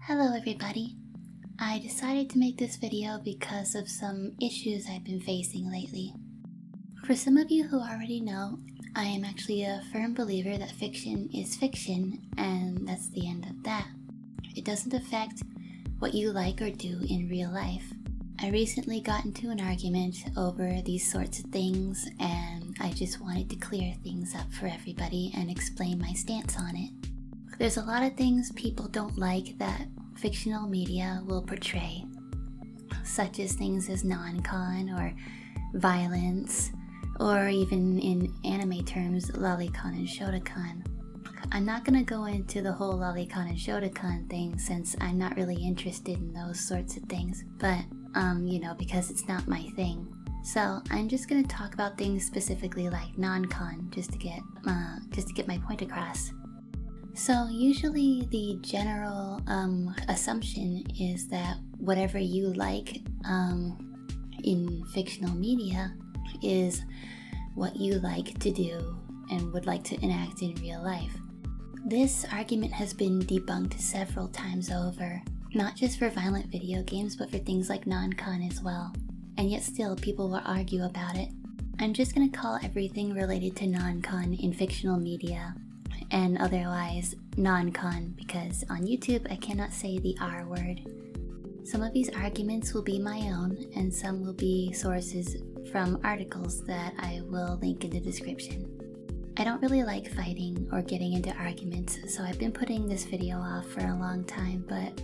Hello everybody. I decided to make this video because of some issues I've been facing lately. For some of you who already know, I am actually a firm believer that fiction is fiction, and that's the end of that. It doesn't affect what you like or do in real life. I recently got into an argument over these sorts of things, and I just wanted to clear things up for everybody and explain my stance on it. There's a lot of things people don't like that fictional media will portray, such as things as non-con or violence, or even in anime terms, lolicon and shotacon. I'm not going to go into the whole lolicon and shotacon thing since I'm not really interested in those sorts of things, but because it's not my thing. So I'm just going to talk about things specifically like non-con just to get my point across. So usually the general assumption is that whatever you like in fictional media is what you like to do and would like to enact in real life. This argument has been debunked several times over, not just for violent video games, but for things like non-con as well. And yet still people will argue about it. I'm just going to call everything related to non-con in fictional media and otherwise non-con, because on YouTube I cannot say the R word. Some of these arguments will be my own, and some will be sources from articles that I will link in the description. I don't really like fighting or getting into arguments, so I've been putting this video off for a long time, but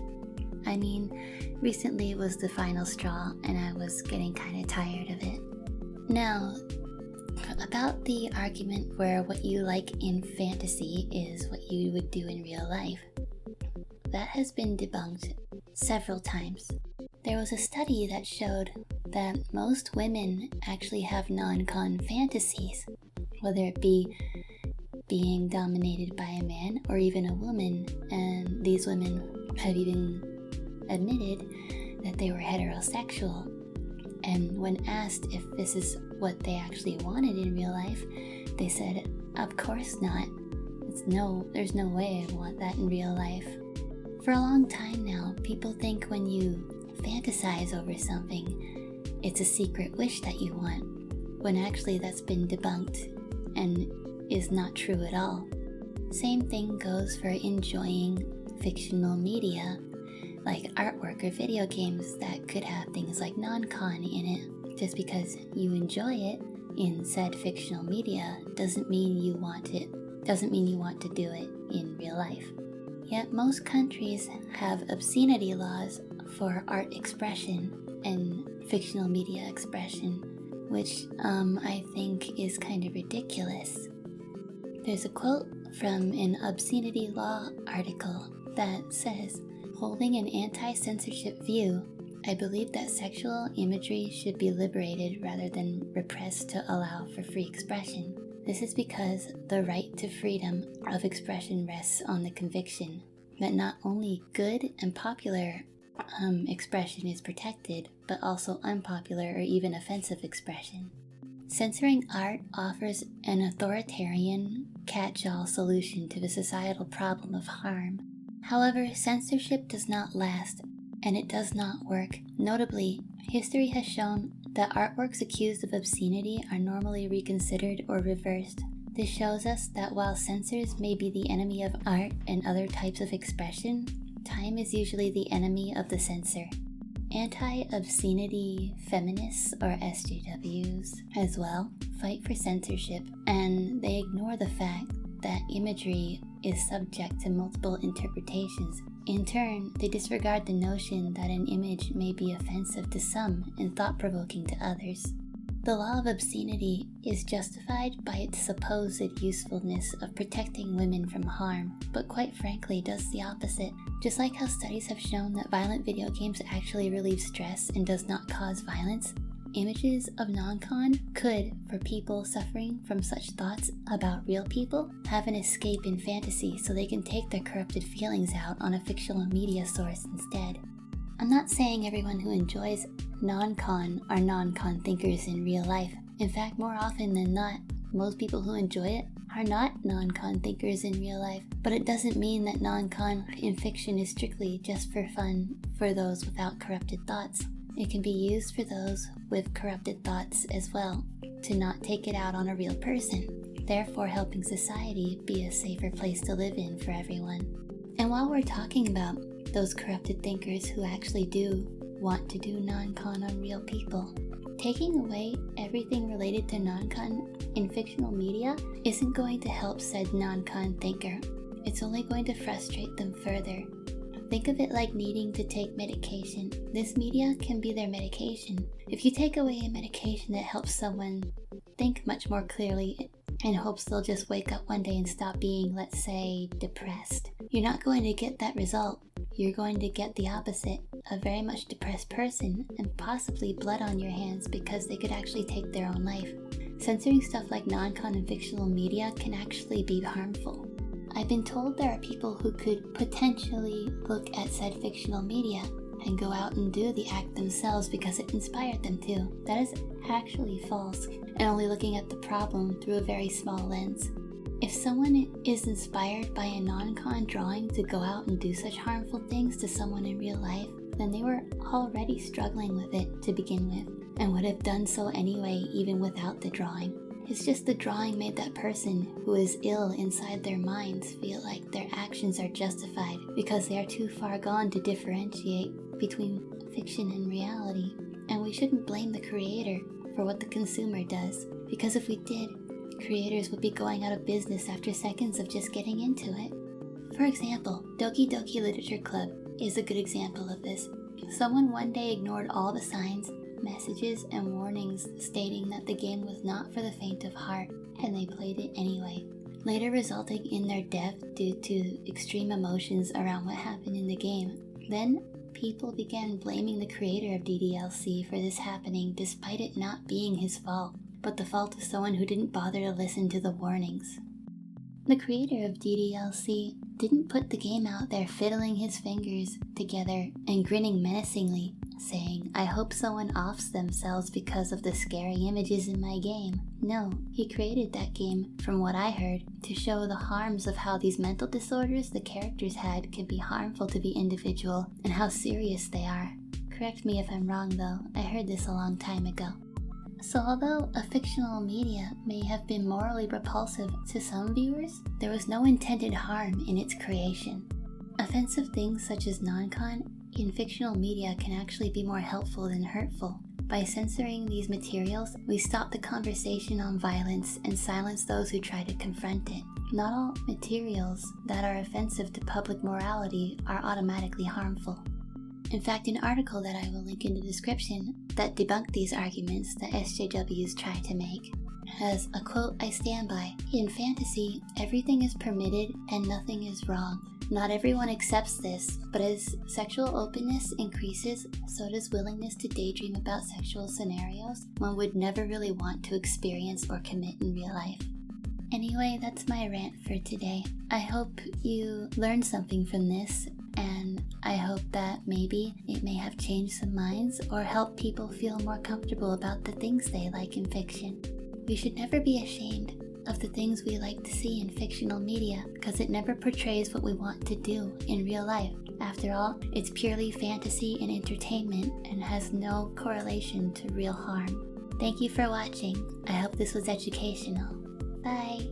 recently was the final straw and I was getting kind of tired of it. Now, about the argument where what you like in fantasy is what you would do in real life. That has been debunked several times. There was a study that showed that most women actually have non-con fantasies, whether it be being dominated by a man or even a woman, and these women have even admitted that they were heterosexual. And when asked if this is what they actually wanted in real life, they said, of course not. There's no way I want that in real life. For a long time now, people think when you fantasize over something, it's a secret wish that you want, when actually that's been debunked and is not true at all. Same thing goes for enjoying fictional media, like artwork or video games that could have things like non-con in it. Just because you enjoy it in said fictional media doesn't mean you want to do it in real life. Yet most countries have obscenity laws for art expression and fictional media expression, which I think is kind of ridiculous. There's a quote from an obscenity law article that says, "Holding an anti-censorship view, I believe that sexual imagery should be liberated rather than repressed to allow for free expression. This is because the right to freedom of expression rests on the conviction that not only good and popular expression is protected, but also unpopular or even offensive expression. Censoring art offers an authoritarian, catch-all solution to the societal problem of harm. However, censorship does not last, and it does not work. Notably, history has shown that artworks accused of obscenity are normally reconsidered or reversed. This shows us that while censors may be the enemy of art and other types of expression, time is usually the enemy of the censor." Anti-obscenity feminists, or SJWs, as well, fight for censorship, and they ignore the fact that imagery is subject to multiple interpretations. In turn, they disregard the notion that an image may be offensive to some and thought-provoking to others. The law of obscenity is justified by its supposed usefulness of protecting women from harm, but quite frankly does the opposite. Just like how studies have shown that violent video games actually relieve stress and does not cause violence, images of non-con could, for people suffering from such thoughts about real people, have an escape in fantasy so they can take their corrupted feelings out on a fictional media source instead. I'm not saying everyone who enjoys non-con are non-con thinkers in real life. In fact, more often than not, most people who enjoy it are not non-con thinkers in real life, but it doesn't mean that non-con in fiction is strictly just for fun for those without corrupted thoughts. It can be used for those with corrupted thoughts as well, to not take it out on a real person, therefore helping society be a safer place to live in for everyone. And while we're talking about those corrupted thinkers who actually do want to do non-con on real people, taking away everything related to non-con in fictional media isn't going to help said non-con thinker. It's only going to frustrate them further. Think of it like needing to take medication. This media can be their medication. If you take away a medication that helps someone think much more clearly in hopes they'll just wake up one day and stop being, let's say, depressed, you're not going to get that result. You're going to get the opposite, a very much depressed person, and possibly blood on your hands because they could actually take their own life. Censoring stuff like non-con and fictional media can actually be harmful. I've been told there are people who could potentially look at said fictional media and go out and do the act themselves because it inspired them to. That is actually false, and only looking at the problem through a very small lens. If someone is inspired by a non-con drawing to go out and do such harmful things to someone in real life, then they were already struggling with it to begin with, and would have done so anyway even without the drawing. It's just the drawing made that person who is ill inside their minds feel like their actions are justified because they are too far gone to differentiate between fiction and reality. And we shouldn't blame the creator for what the consumer does, because if we did, creators would be going out of business after seconds of just getting into it. For example, Doki Doki Literature Club is a good example of this. Someone one day ignored all the signs, messages, and warnings stating that the game was not for the faint of heart, and they played it anyway, later resulting in their death due to extreme emotions around what happened in the game. Then, people began blaming the creator of DDLC for this happening despite it not being his fault, but the fault of someone who didn't bother to listen to the warnings. The creator of DDLC didn't put the game out there fiddling his fingers together and grinning menacingly, saying, "I hope someone offs themselves because of the scary images in my game." No, he created that game, from what I heard, to show the harms of how these mental disorders the characters had can be harmful to the individual and how serious they are. Correct me if I'm wrong though, I heard this a long time ago. So although a fictional media may have been morally repulsive to some viewers, there was no intended harm in its creation. Offensive things such as non-con in fictional media can actually be more helpful than hurtful. By censoring these materials, we stop the conversation on violence and silence those who try to confront it. Not all materials that are offensive to public morality are automatically harmful. In fact, an article that I will link in the description that debunked these arguments that SJWs try to make has a quote I stand by. "In fantasy, everything is permitted and nothing is wrong. Not everyone accepts this, but as sexual openness increases, so does willingness to daydream about sexual scenarios one would never really want to experience or commit in real life." Anyway, that's my rant for today. I hope you learned something from this, and I hope that maybe it may have changed some minds or helped people feel more comfortable about the things they like in fiction. We should never be ashamed of the things we like to see in fictional media, because it never portrays what we want to do in real life. After all, it's purely fantasy and entertainment and has no correlation to real harm. Thank you for watching. I hope this was educational. Bye!